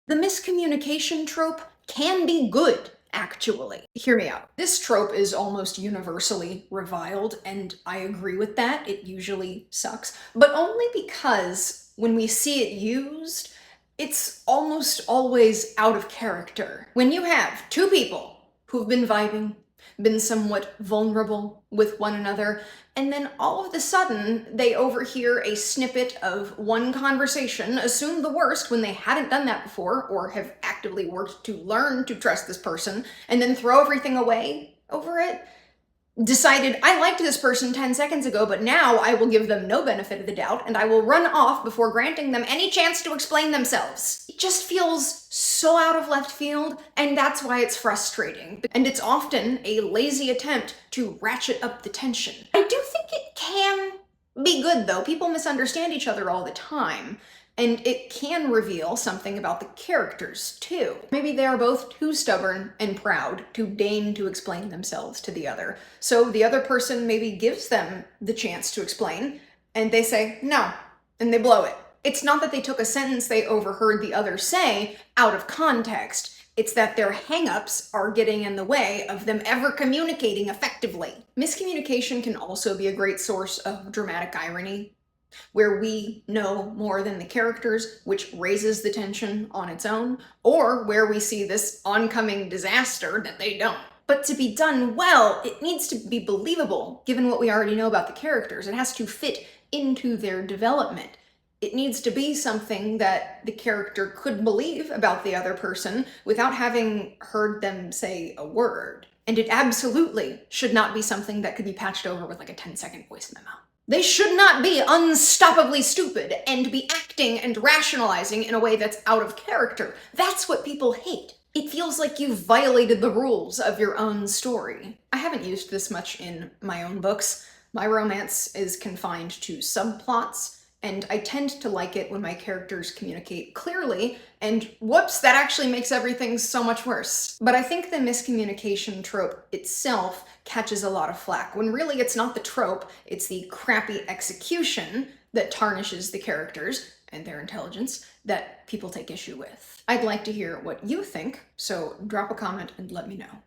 The miscommunication trope can be good, actually. Hear me out. This trope is almost universally reviled, and I agree with that. It usually sucks, but only because when we see it used, it's almost always out of character. When you have two people who've been vibing, been somewhat vulnerable with one another, and then all of a sudden they overhear a snippet of one conversation, assume the worst when they hadn't done that before, or have actively worked to learn to trust this person, and then throw everything away over it, decided, I liked this person 10 seconds ago, but now I will give them no benefit of the doubt, and I will run off before granting them any chance to explain themselves. It just feels so out of left field, and that's why it's frustrating. And it's often a lazy attempt to ratchet up the tension. I do think it can be good, though. People misunderstand each other all the time. And it can reveal something about the characters, too. Maybe they are both too stubborn and proud to deign to explain themselves to the other. So the other person maybe gives them the chance to explain, and they say, no, and they blow it. It's not that they took a sentence they overheard the other say out of context. It's that their hang-ups are getting in the way of them ever communicating effectively. Miscommunication can also be a great source of dramatic irony, where we know more than the characters, which raises the tension on its own, or where we see this oncoming disaster that they don't. But to be done well, it needs to be believable, given what we already know about the characters. It has to fit into their development. It needs to be something that the character could believe about the other person without having heard them say a word. And it absolutely should not be something that could be patched over with like a 10-second voice memo. They should not be unstoppably stupid and be acting and rationalizing in a way that's out of character. That's what people hate. It feels like you've violated the rules of your own story. I haven't used this much in my own books. My romance is confined to subplots, and I tend to like it when my characters communicate clearly, and whoops, that actually makes everything so much worse. But I think the miscommunication trope itself catches a lot of flack, when really it's not the trope, it's the crappy execution that tarnishes the characters and their intelligence that people take issue with. I'd like to hear what you think, so drop a comment and let me know.